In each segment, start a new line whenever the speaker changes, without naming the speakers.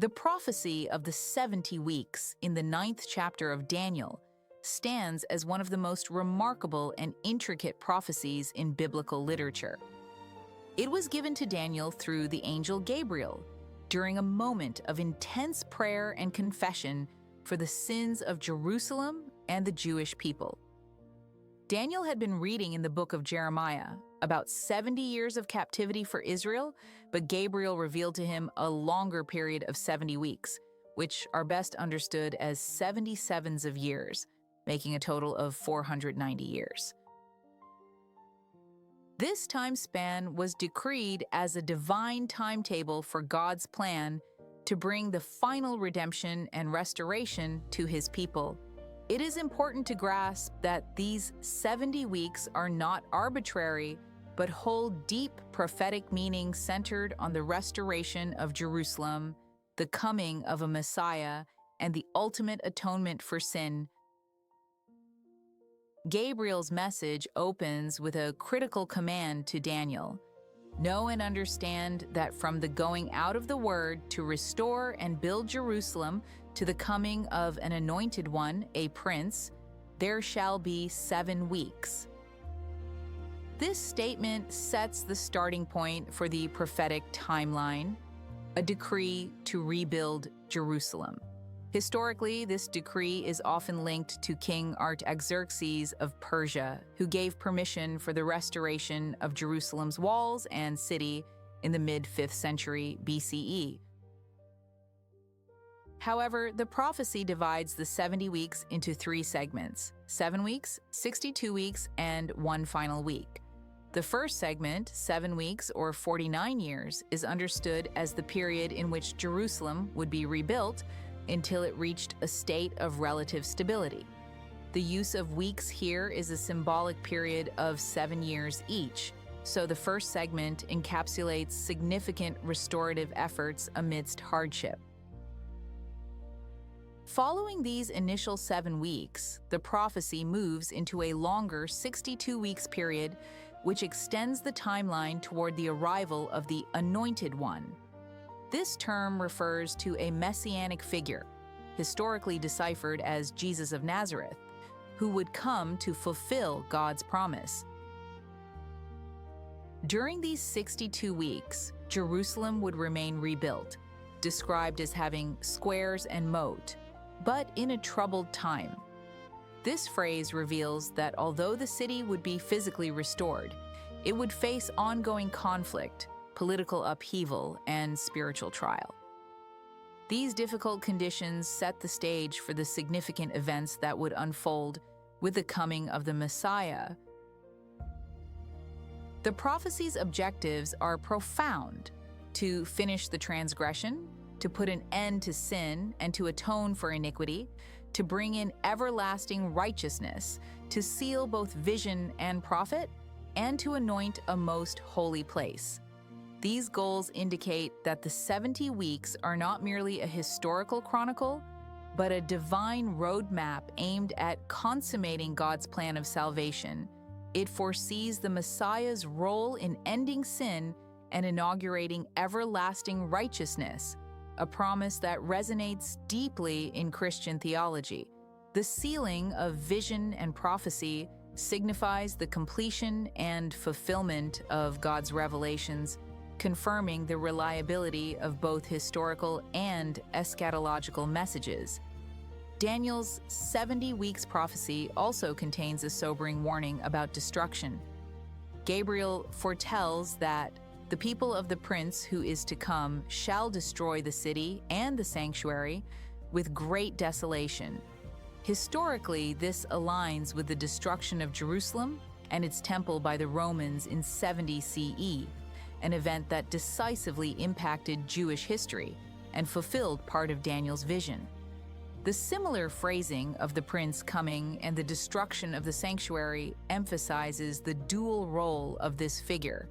The prophecy of the 70 weeks in the 9th chapter of Daniel stands as one of the most remarkable and intricate prophecies in biblical literature. It was given to Daniel through the angel Gabriel during a moment of intense prayer and confession for the sins of Jerusalem and the Jewish people. Daniel had been reading in the book of Jeremiah about 70 years of captivity for Israel, but Gabriel revealed to him a longer period of 70 weeks, which are best understood as 77s of years, making a total of 490 years. This time span was decreed as a divine timetable for God's plan to bring the final redemption and restoration to his people. It is important to grasp that these 70 weeks are not arbitrary, but hold deep prophetic meaning centered on the restoration of Jerusalem, the coming of a Messiah, and the ultimate atonement for sin. Gabriel's message opens with a critical command to Daniel. Know and understand that from the going out of the word to restore and build Jerusalem to the coming of an anointed one, a prince, there shall be 7 weeks. This statement sets the starting point for the prophetic timeline, a decree to rebuild Jerusalem. Historically, this decree is often linked to King Artaxerxes of Persia, who gave permission for the restoration of Jerusalem's walls and city in the mid-5th century BCE. However, the prophecy divides the 70 weeks into 3 segments: 7 weeks, 62 weeks, and 1 final week. The first segment, 7 weeks or 49 years, is understood as the period in which Jerusalem would be rebuilt until it reached a state of relative stability. The use of weeks here is a symbolic period of 7 years each, so the first segment encapsulates significant restorative efforts amidst hardship. Following these initial 7 weeks, the prophecy moves into a longer 62 weeks period, which extends the timeline toward the arrival of the Anointed One. This term refers to a messianic figure, historically deciphered as Jesus of Nazareth, who would come to fulfill God's promise. During these 62 weeks, Jerusalem would remain rebuilt, described as having squares and moat, but in a troubled time. This phrase reveals that although the city would be physically restored, it would face ongoing conflict, political upheaval, and spiritual trial. These difficult conditions set the stage for the significant events that would unfold with the coming of the Messiah. The prophecy's objectives are profound: to finish the transgression, to put an end to sin and to atone for iniquity, to bring in everlasting righteousness, to seal both vision and prophet, and to anoint a most holy place. These goals indicate that the 70 weeks are not merely a historical chronicle, but a divine roadmap aimed at consummating God's plan of salvation. It foresees the Messiah's role in ending sin and inaugurating everlasting righteousness, a promise that resonates deeply in Christian theology. The sealing of vision and prophecy signifies the completion and fulfillment of God's revelations, confirming the reliability of both historical and eschatological messages. Daniel's 70 weeks prophecy also contains a sobering warning about destruction. Gabriel foretells that the people of the prince who is to come shall destroy the city and the sanctuary with great desolation. Historically, this aligns with the destruction of Jerusalem and its temple by the Romans in 70 CE, an event that decisively impacted Jewish history and fulfilled part of Daniel's vision. The similar phrasing of the prince coming and the destruction of the sanctuary emphasizes the dual role of this figure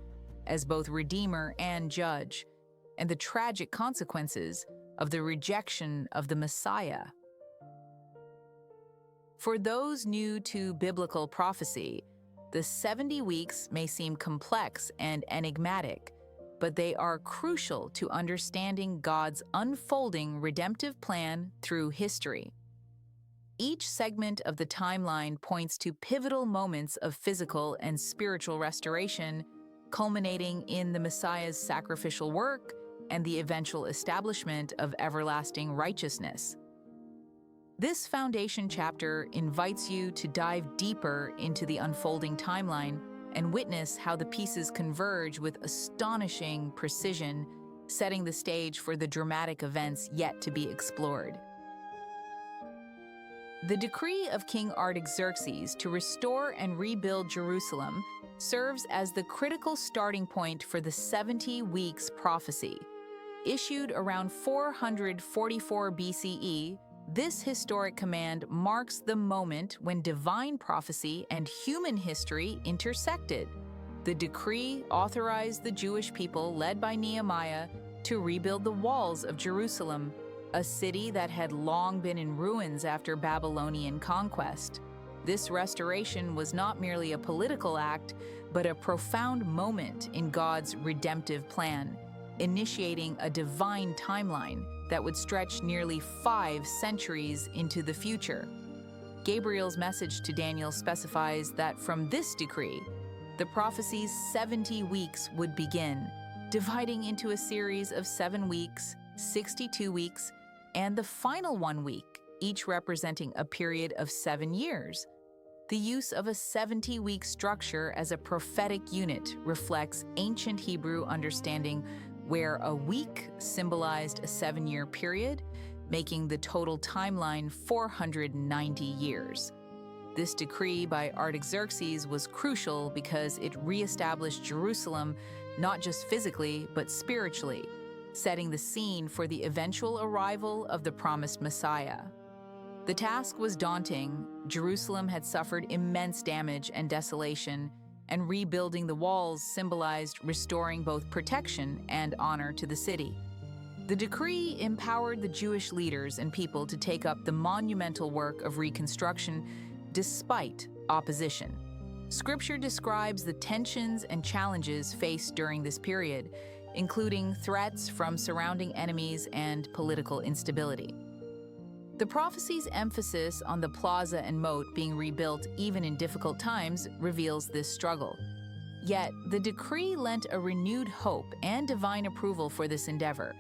as both redeemer and judge, and the tragic consequences of the rejection of the Messiah. For those new to biblical prophecy, the 70 weeks may seem complex and enigmatic, but they are crucial to understanding God's unfolding redemptive plan through history. Each segment of the timeline points to pivotal moments of physical and spiritual restoration, culminating in the Messiah's sacrificial work and the eventual establishment of everlasting righteousness. This foundation chapter invites you to dive deeper into the unfolding timeline and witness how the pieces converge with astonishing precision, setting the stage for the dramatic events yet to be explored. The decree of King Artaxerxes to restore and rebuild Jerusalem serves as the critical starting point for the 70 weeks prophecy. Issued around 444 BCE, this historic command marks the moment when divine prophecy and human history intersected. The decree authorized the Jewish people, led by Nehemiah, to rebuild the walls of Jerusalem, a city that had long been in ruins after Babylonian conquest. This restoration was not merely a political act, but a profound moment in God's redemptive plan, initiating a divine timeline that would stretch nearly 5 centuries into the future. Gabriel's message to Daniel specifies that from this decree, the prophecy's 70 weeks would begin, dividing into a series of 7 weeks, 62 weeks, and the final 1 week, each representing a period of 7 years. The use of a 70-week structure as a prophetic unit reflects ancient Hebrew understanding where a week symbolized a 7-year period, making the total timeline 490 years. This decree by Artaxerxes was crucial because it reestablished Jerusalem not just physically, but spiritually, setting the scene for the eventual arrival of the promised Messiah. The task was daunting. Jerusalem had suffered immense damage and desolation, and rebuilding the walls symbolized restoring both protection and honor to the city. The decree empowered the Jewish leaders and people to take up the monumental work of reconstruction despite opposition. Scripture describes the tensions and challenges faced during this period, including threats from surrounding enemies and political instability. The prophecy's emphasis on the plaza and moat being rebuilt even in difficult times reveals this struggle. Yet, the decree lent a renewed hope and divine approval for this endeavor,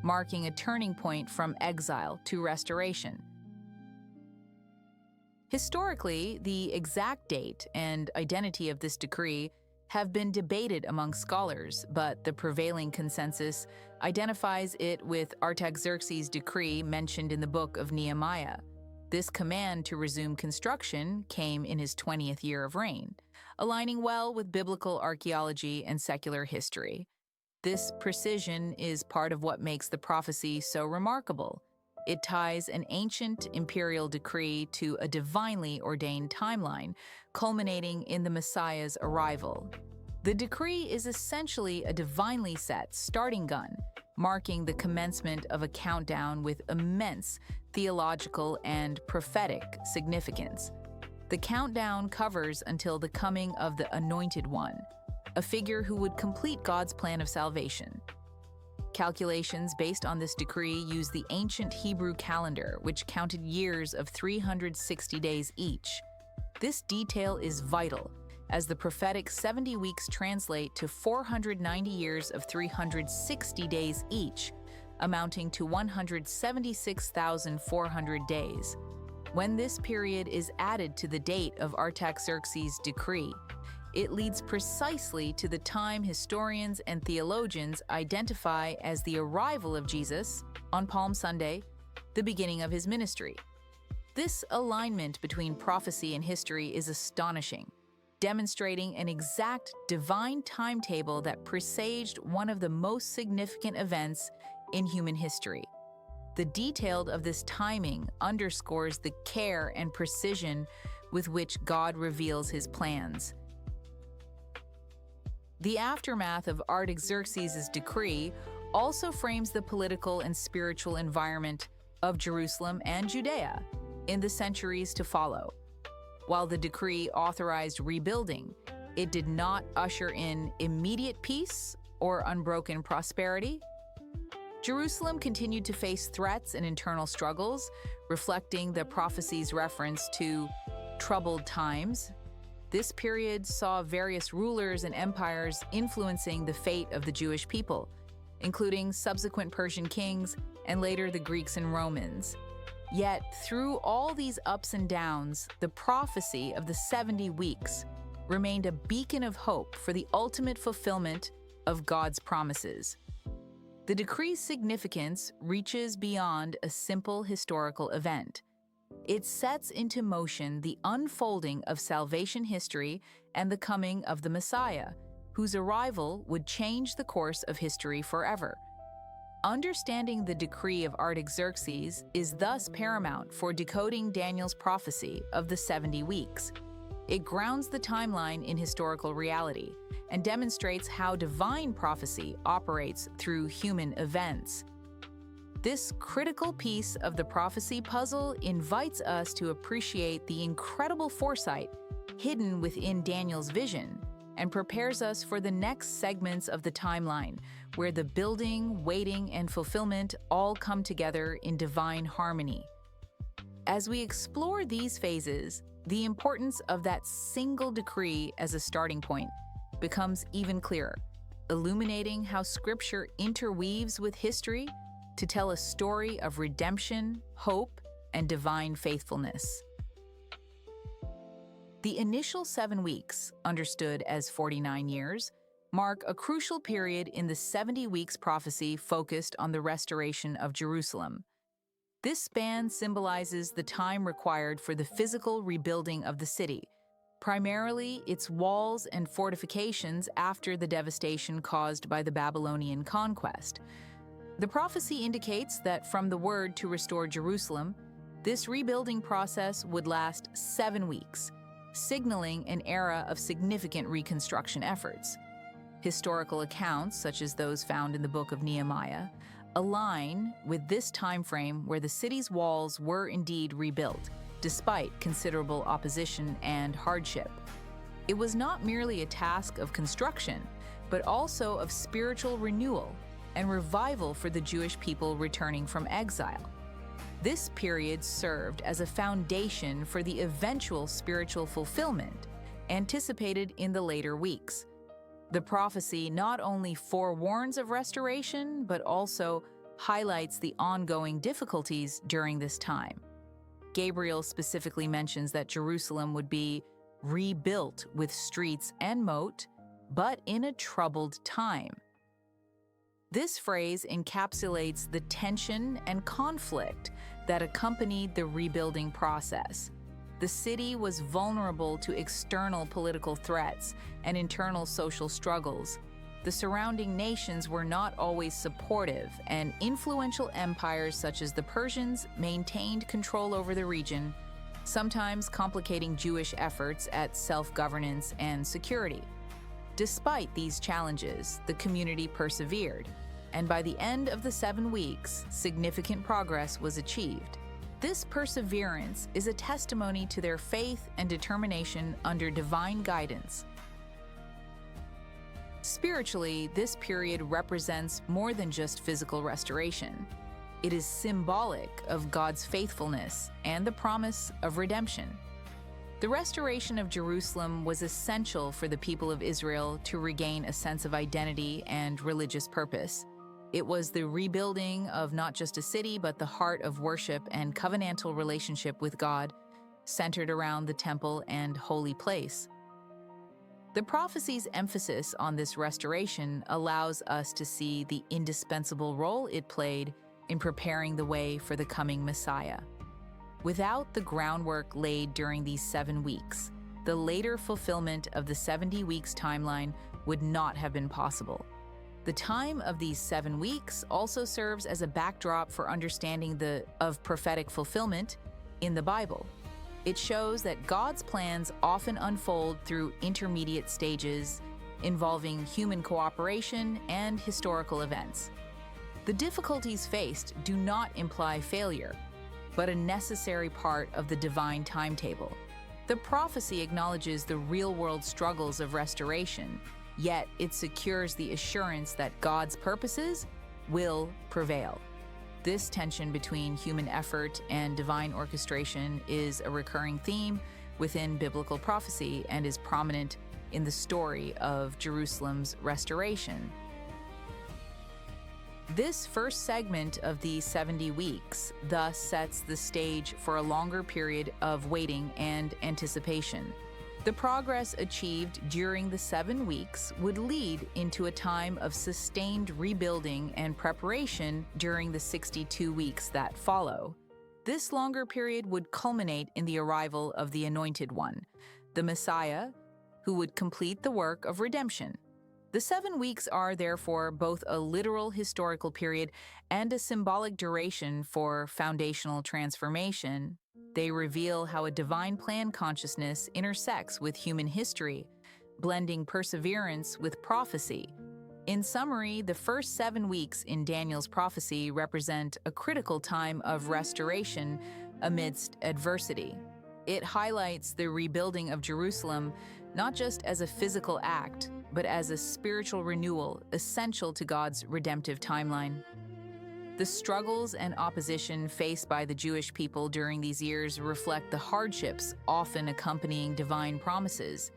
marking a turning point from exile to restoration. Historically, the exact date and identity of this decree have been debated among scholars, but the prevailing consensus identifies it with Artaxerxes' decree mentioned in the book of Nehemiah. This command to resume construction came in his 20th year of reign, aligning well with biblical archaeology and secular history. This precision is part of what makes the prophecy so remarkable. It ties an ancient imperial decree to a divinely ordained timeline, culminating in the Messiah's arrival. The decree is essentially a divinely set starting gun, marking the commencement of a countdown with immense theological and prophetic significance. The countdown covers until the coming of the Anointed One, a figure who would complete God's plan of salvation. Calculations based on this decree use the ancient Hebrew calendar, which counted years of 360 days each. This detail is vital, as the prophetic 70 weeks translate to 490 years of 360 days each, amounting to 176,400 days. When this period is added to the date of Artaxerxes' decree, it leads precisely to the time historians and theologians identify as the arrival of Jesus on Palm Sunday, the beginning of his ministry. This alignment between prophecy and history is astonishing, demonstrating an exact divine timetable that presaged one of the most significant events in human history. The detail of this timing underscores the care and precision with which God reveals his plans. The aftermath of Artaxerxes' decree also frames the political and spiritual environment of Jerusalem and Judea in the centuries to follow. While the decree authorized rebuilding, it did not usher in immediate peace or unbroken prosperity. Jerusalem continued to face threats and internal struggles, reflecting the prophecy's reference to troubled times. This period saw various rulers and empires influencing the fate of the Jewish people, including subsequent Persian kings and later the Greeks and Romans. Yet, through all these ups and downs, the prophecy of the 70 weeks remained a beacon of hope for the ultimate fulfillment of God's promises. The decree's significance reaches beyond a simple historical event. It sets into motion the unfolding of salvation history and the coming of the Messiah, whose arrival would change the course of history forever. Understanding the decree of Artaxerxes is thus paramount for decoding Daniel's prophecy of the 70 weeks. It grounds the timeline in historical reality and demonstrates how divine prophecy operates through human events. This critical piece of the prophecy puzzle invites us to appreciate the incredible foresight hidden within Daniel's vision and prepares us for the next segments of the timeline, where the building, waiting, and fulfillment all come together in divine harmony. As we explore these phases, the importance of that single decree as a starting point becomes even clearer, illuminating how Scripture interweaves with history to tell a story of redemption, hope, and divine faithfulness. The initial 7 weeks, understood as 49 years, mark a crucial period in the 70 weeks prophecy focused on the restoration of Jerusalem. This span symbolizes the time required for the physical rebuilding of the city, primarily its walls and fortifications after the devastation caused by the Babylonian conquest. The prophecy indicates that from the word to restore Jerusalem, this rebuilding process would last 7 weeks, signaling an era of significant reconstruction efforts. Historical accounts, such as those found in the book of Nehemiah, align with this time frame where the city's walls were indeed rebuilt, despite considerable opposition and hardship. It was not merely a task of construction, but also of spiritual renewal and revival for the Jewish people returning from exile. This period served as a foundation for the eventual spiritual fulfillment anticipated in the later weeks. The prophecy not only forewarns of restoration, but also highlights the ongoing difficulties during this time. Gabriel specifically mentions that Jerusalem would be rebuilt with streets and moat, but in a troubled time. This phrase encapsulates the tension and conflict that accompanied the rebuilding process. The city was vulnerable to external political threats and internal social struggles. The surrounding nations were not always supportive, and influential empires such as the Persians maintained control over the region, sometimes complicating Jewish efforts at self-governance and security. Despite these challenges, the community persevered, and by the end of the 7 weeks, significant progress was achieved. This perseverance is a testimony to their faith and determination under divine guidance. Spiritually, this period represents more than just physical restoration. It is symbolic of God's faithfulness and the promise of redemption. The restoration of Jerusalem was essential for the people of Israel to regain a sense of identity and religious purpose. It was the rebuilding of not just a city, but the heart of worship and covenantal relationship with God, centered around the temple and holy place. The prophecy's emphasis on this restoration allows us to see the indispensable role it played in preparing the way for the coming Messiah. Without the groundwork laid during these 7 weeks, the later fulfillment of the 70 weeks timeline would not have been possible. The time of these 7 weeks also serves as a backdrop for understanding of prophetic fulfillment in the Bible. It shows that God's plans often unfold through intermediate stages involving human cooperation and historical events. The difficulties faced do not imply failure, but a necessary part of the divine timetable. The prophecy acknowledges the real-world struggles of restoration yet it secures the assurance that God's purposes will prevail. This tension between human effort and divine orchestration is a recurring theme within biblical prophecy and is prominent in the story of Jerusalem's restoration. This first segment of the 70 weeks thus sets the stage for a longer period of waiting and anticipation. The progress achieved during the 7 weeks would lead into a time of sustained rebuilding and preparation during the 62 weeks that follow. This longer period would culminate in the arrival of the Anointed One, the Messiah, who would complete the work of redemption. The 7 weeks are therefore both a literal historical period and a symbolic duration for foundational transformation. They reveal how a divine plan consciousness intersects with human history, blending perseverance with prophecy. In summary, the first 7 weeks in Daniel's prophecy represent a critical time of restoration amidst adversity. It highlights the rebuilding of Jerusalem not just as a physical act, but as a spiritual renewal essential to God's redemptive timeline. The struggles and opposition faced by the Jewish people during these years reflect the hardships often accompanying divine promises.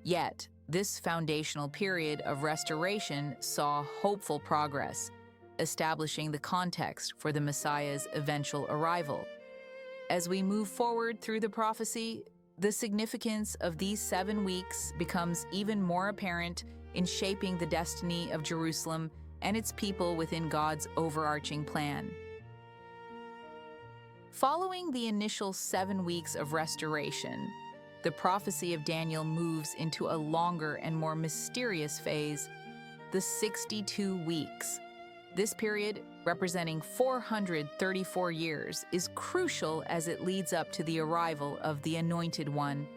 Yet, this foundational period of restoration saw hopeful progress, establishing the context for the Messiah's eventual arrival. As we move forward through the prophecy, the significance of these 7 weeks becomes even more apparent in shaping the destiny of Jerusalem and its people within God's overarching plan. Following the initial 7 weeks of restoration, the prophecy of Daniel moves into a longer and more mysterious phase, the 62 weeks. This period, representing 434 years, is crucial as it leads up to the arrival of the Anointed One,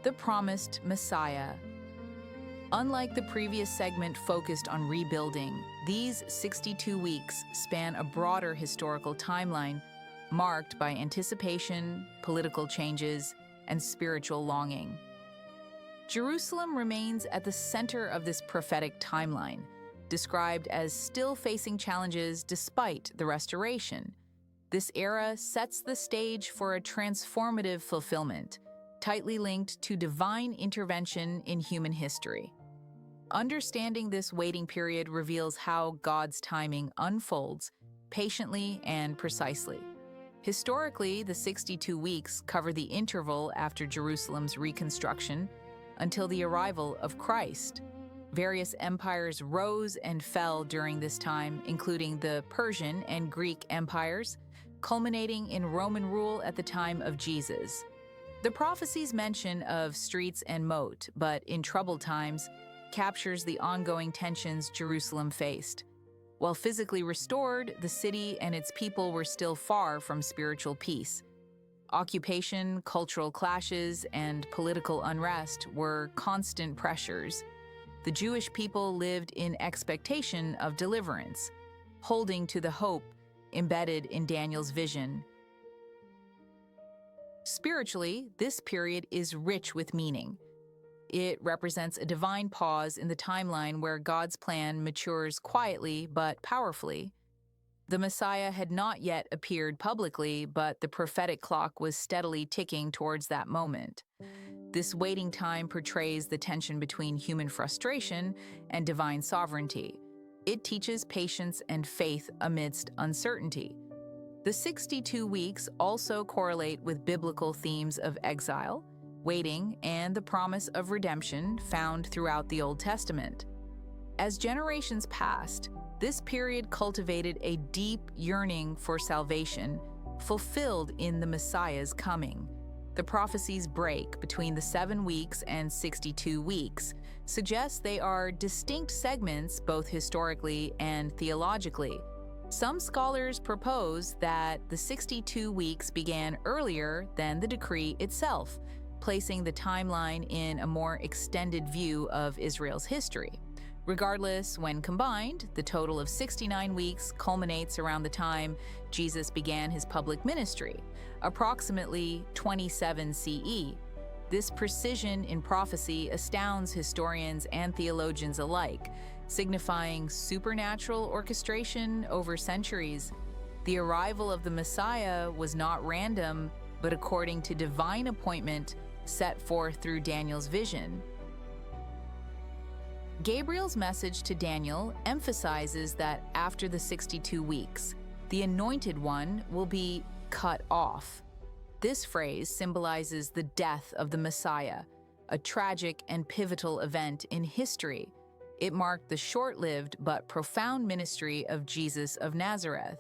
the promised Messiah. Unlike the previous segment focused on rebuilding, these 62 weeks span a broader historical timeline marked by anticipation, political changes, and spiritual longing. Jerusalem remains at the center of this prophetic timeline, described as still facing challenges despite the restoration. This era sets the stage for a transformative fulfillment, tightly linked to divine intervention in human history. Understanding this waiting period reveals how God's timing unfolds patiently and precisely. Historically, the 62 weeks cover the interval after Jerusalem's reconstruction until the arrival of Christ. Various empires rose and fell during this time, including the Persian and Greek empires, culminating in Roman rule at the time of Jesus. The prophecy's mention of streets and moat, but in troubled times, captures the ongoing tensions Jerusalem faced. While physically restored, the city and its people were still far from spiritual peace. Occupation, cultural clashes, and political unrest were constant pressures. The Jewish people lived in expectation of deliverance, holding to the hope embedded in Daniel's vision. Spiritually, this period is rich with meaning. It represents a divine pause in the timeline where God's plan matures quietly but powerfully. The Messiah had not yet appeared publicly, but the prophetic clock was steadily ticking towards that moment. This waiting time portrays the tension between human frustration and divine sovereignty. It teaches patience and faith amidst uncertainty. The 62 weeks also correlate with biblical themes of exile, waiting, and the promise of redemption found throughout the Old Testament. As generations passed, this period cultivated a deep yearning for salvation, fulfilled in the Messiah's coming. The prophecies break between the 7 weeks and 62 weeks suggests they are distinct segments both historically and theologically. Some scholars propose that the 62 weeks began earlier than the decree itself, placing the timeline in a more extended view of Israel's history. Regardless, when combined, the total of 69 weeks culminates around the time Jesus began his public ministry, approximately 27 CE. This precision in prophecy astounds historians and theologians alike, signifying supernatural orchestration over centuries. The arrival of the Messiah was not random, but according to divine appointment set forth through Daniel's vision. Gabriel's message to Daniel emphasizes that after the 62 weeks, the Anointed One will be cut off. This phrase symbolizes the death of the Messiah, a tragic and pivotal event in history. It marked the short-lived but profound ministry of Jesus of Nazareth.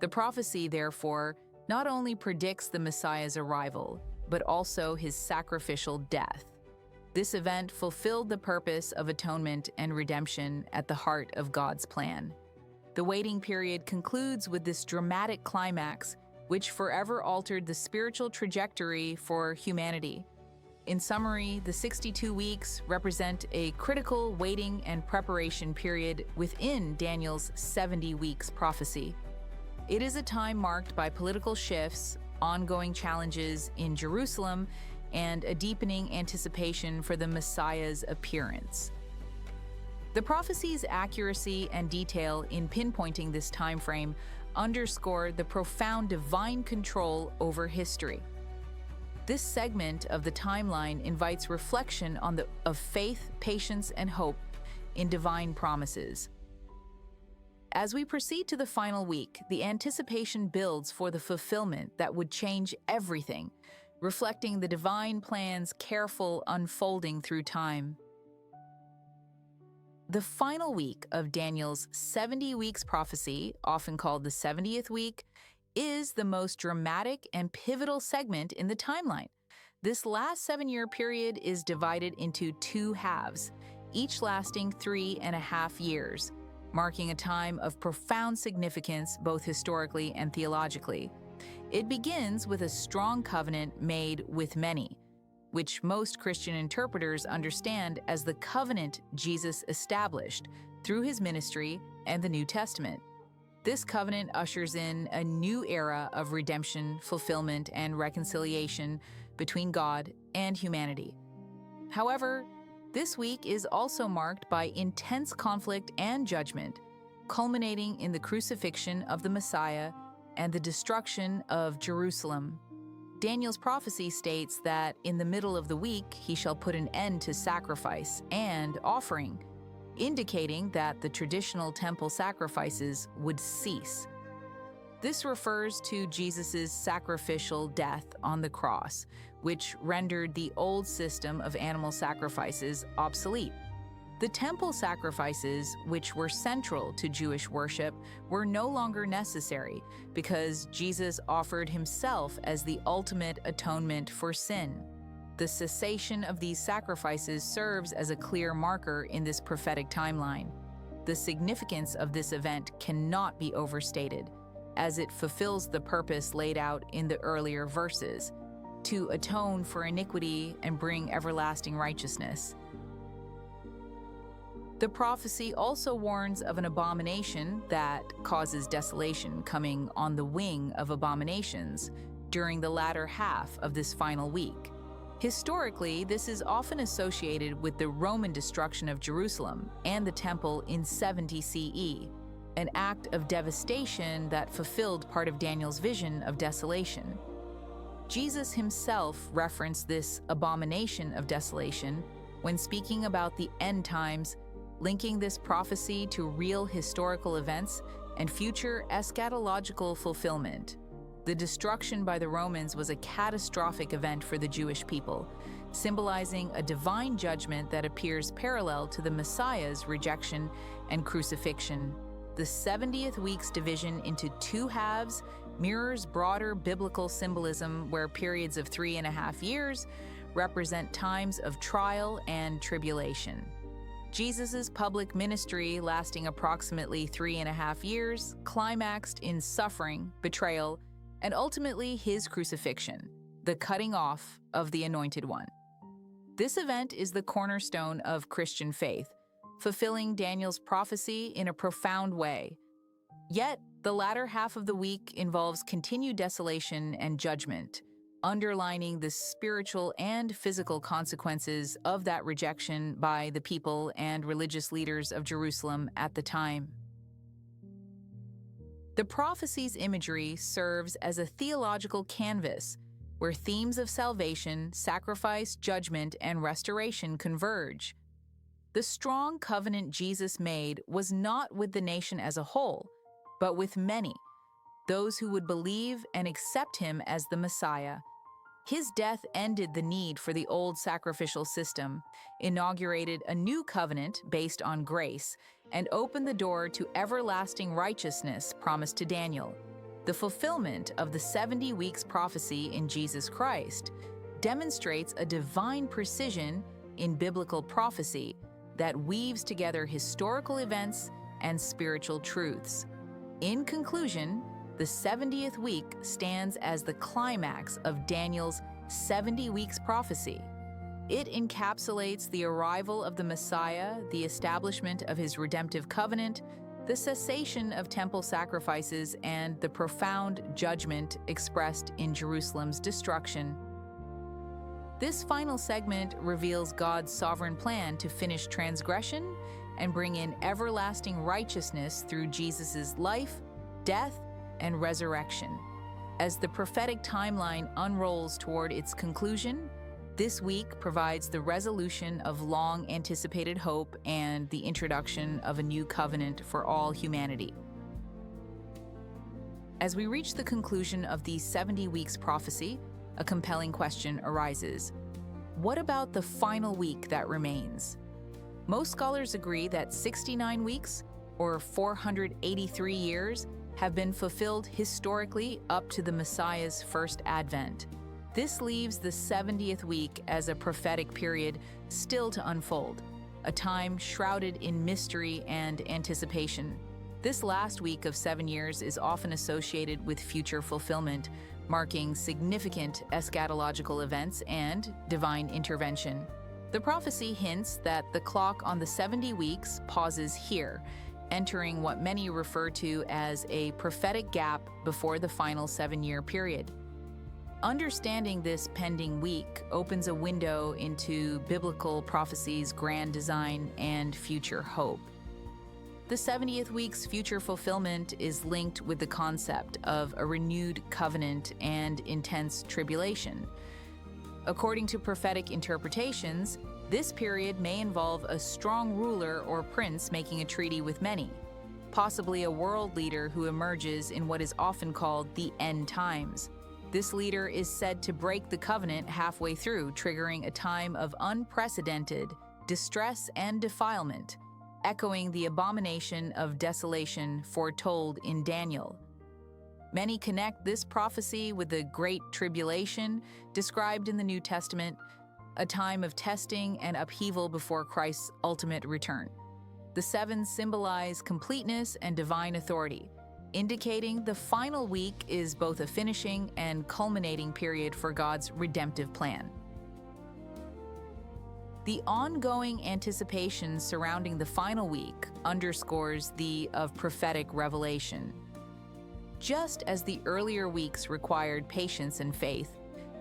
The prophecy, therefore, not only predicts the Messiah's arrival, but also his sacrificial death. This event fulfilled the purpose of atonement and redemption at the heart of God's plan. The waiting period concludes with this dramatic climax, which forever altered the spiritual trajectory for humanity. In summary, the 62 weeks represent a critical waiting and preparation period within Daniel's 70 weeks prophecy. It is a time marked by political shifts, ongoing challenges in Jerusalem, and a deepening anticipation for the Messiah's appearance. The prophecy's accuracy and detail in pinpointing this time frame underscore the profound divine control over history. This segment of the timeline invites reflection on of faith, patience, and hope in divine promises. As we proceed to the final week, the anticipation builds for the fulfillment that would change everything, reflecting the divine plan's careful unfolding through time. The final week of Daniel's 70 weeks prophecy, often called the 70th week, is the most dramatic and pivotal segment in the timeline. This last 7-year period is divided into 2 halves, each lasting 3.5 years, marking a time of profound significance both historically and theologically. It begins with a strong covenant made with many, which most Christian interpreters understand as the covenant Jesus established through his ministry and the New Testament. This covenant ushers in a new era of redemption, fulfillment, and reconciliation between God and humanity. However, this week is also marked by intense conflict and judgment, culminating in the crucifixion of the Messiah and the destruction of Jerusalem. Daniel's prophecy states that in the middle of the week he shall put an end to sacrifice and offering, indicating that the traditional temple sacrifices would cease. This refers to Jesus' sacrificial death on the cross, which rendered the old system of animal sacrifices obsolete. The temple sacrifices, which were central to Jewish worship, were no longer necessary because Jesus offered himself as the ultimate atonement for sin. The cessation of these sacrifices serves as a clear marker in this prophetic timeline. The significance of this event cannot be overstated, as it fulfills the purpose laid out in the earlier verses, to atone for iniquity and bring everlasting righteousness. The prophecy also warns of an abomination that causes desolation coming on the wing of abominations during the latter half of this final week. Historically, this is often associated with the Roman destruction of Jerusalem and the temple in 70 CE, an act of devastation that fulfilled part of Daniel's vision of desolation. Jesus himself referenced this abomination of desolation when speaking about the end times, linking this prophecy to real historical events and future eschatological fulfillment. The destruction by the Romans was a catastrophic event for the Jewish people, symbolizing a divine judgment that appears parallel to the Messiah's rejection and crucifixion. The 70th week's division into 2 halves mirrors broader biblical symbolism where periods of 3.5 years represent times of trial and tribulation. Jesus' public ministry, lasting approximately 3.5 years, climaxed in suffering, betrayal, and ultimately his crucifixion, the cutting off of the Anointed One. This event is the cornerstone of Christian faith, fulfilling Daniel's prophecy in a profound way. Yet, the latter half of the week involves continued desolation and judgment, underlining the spiritual and physical consequences of that rejection by the people and religious leaders of Jerusalem at the time. The prophecy's imagery serves as a theological canvas where themes of salvation, sacrifice, judgment, and restoration converge. The strong covenant Jesus made was not with the nation as a whole, but with many, those who would believe and accept him as the Messiah. His death ended the need for the old sacrificial system, inaugurated a new covenant based on grace, and opened the door to everlasting righteousness promised to Daniel. The fulfillment of the 70 weeks prophecy in Jesus Christ demonstrates a divine precision in biblical prophecy that weaves together historical events and spiritual truths. In conclusion, the 70th week stands as the climax of Daniel's 70 weeks prophecy. It encapsulates the arrival of the Messiah, the establishment of his redemptive covenant, the cessation of temple sacrifices, and the profound judgment expressed in Jerusalem's destruction. This final segment reveals God's sovereign plan to finish transgression and bring in everlasting righteousness through Jesus' life, death, and resurrection. As the prophetic timeline unrolls toward its conclusion, this week provides the resolution of long-anticipated hope and the introduction of a new covenant for all humanity. As we reach the conclusion of the 70 weeks prophecy, a compelling question arises. What about the final week that remains? Most scholars agree that 69 weeks, or 483 years, have been fulfilled historically up to the Messiah's first advent. This leaves the 70th week as a prophetic period still to unfold, a time shrouded in mystery and anticipation. This last week of 7 years is often associated with future fulfillment, marking significant eschatological events and divine intervention. The prophecy hints that the clock on the 70 weeks pauses here, entering what many refer to as a prophetic gap before the final 7-year period. Understanding this pending week opens a window into biblical prophecy's grand design and future hope. The 70th week's future fulfillment is linked with the concept of a renewed covenant and intense tribulation. According to prophetic interpretations, this period may involve a strong ruler or prince making a treaty with many, possibly a world leader who emerges in what is often called the end times. This leader is said to break the covenant halfway through, triggering a time of unprecedented distress and defilement, echoing the abomination of desolation foretold in Daniel. Many connect this prophecy with the Great Tribulation described in the New Testament, a time of testing and upheaval before Christ's ultimate return. The seven symbolize completeness and divine authority, indicating the final week is both a finishing and culminating period for God's redemptive plan. The ongoing anticipation surrounding the final week underscores the of prophetic revelation. Just as the earlier weeks required patience and faith,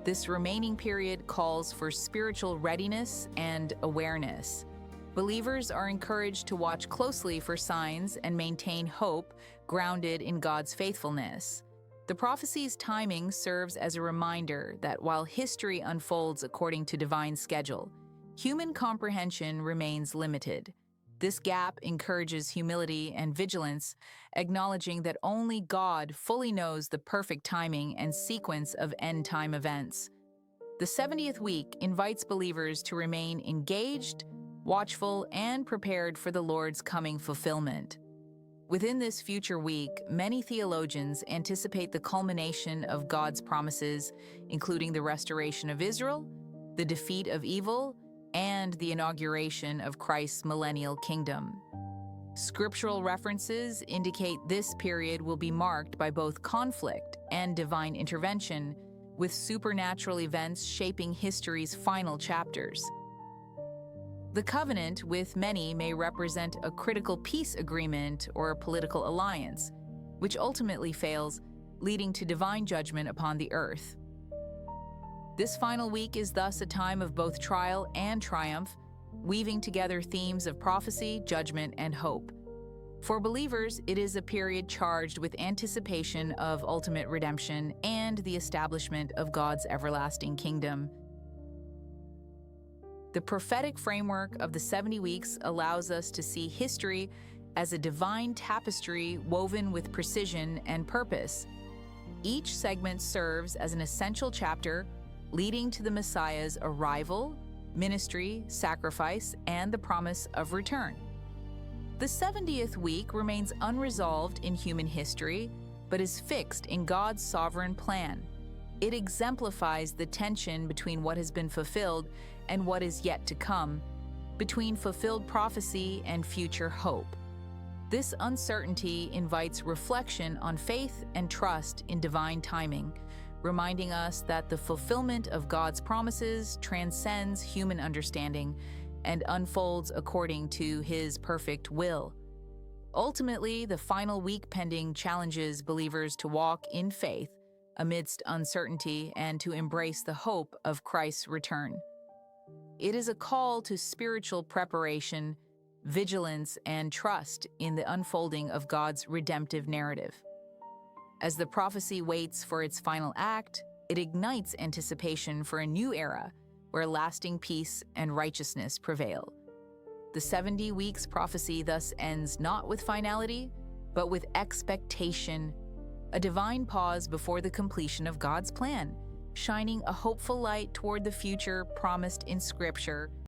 this remaining period calls for spiritual readiness and awareness. Believers are encouraged to watch closely for signs and maintain hope grounded in God's faithfulness. The prophecy's timing serves as a reminder that while history unfolds according to divine schedule, human comprehension remains limited. This gap encourages humility and vigilance, acknowledging that only God fully knows the perfect timing and sequence of end-time events. The 70th week invites believers to remain engaged, watchful, and prepared for the Lord's coming fulfillment. Within this future week, many theologians anticipate the culmination of God's promises, including the restoration of Israel, the defeat of evil, and the inauguration of Christ's millennial kingdom. Scriptural references indicate this period will be marked by both conflict and divine intervention, with supernatural events shaping history's final chapters. The covenant with many may represent a critical peace agreement or a political alliance, which ultimately fails, leading to divine judgment upon the earth. This final week is thus a time of both trial and triumph, weaving together themes of prophecy, judgment, and hope. For believers, it is a period charged with anticipation of ultimate redemption and the establishment of God's everlasting kingdom. The prophetic framework of the 70 weeks allows us to see history as a divine tapestry woven with precision and purpose. Each segment serves as an essential chapter leading to the Messiah's arrival, ministry, sacrifice, and the promise of return. The 70th week remains unresolved in human history, but is fixed in God's sovereign plan. It exemplifies the tension between what has been fulfilled and what is yet to come, between fulfilled prophecy and future hope. This uncertainty invites reflection on faith and trust in divine timing, reminding us that the fulfillment of God's promises transcends human understanding and unfolds according to His perfect will. Ultimately, the final week pending challenges believers to walk in faith amidst uncertainty and to embrace the hope of Christ's return. It is a call to spiritual preparation, vigilance, and trust in the unfolding of God's redemptive narrative. As the prophecy waits for its final act, it ignites anticipation for a new era where lasting peace and righteousness prevail. The 70 weeks prophecy thus ends not with finality, but with expectation, a divine pause before the completion of God's plan, shining a hopeful light toward the future promised in Scripture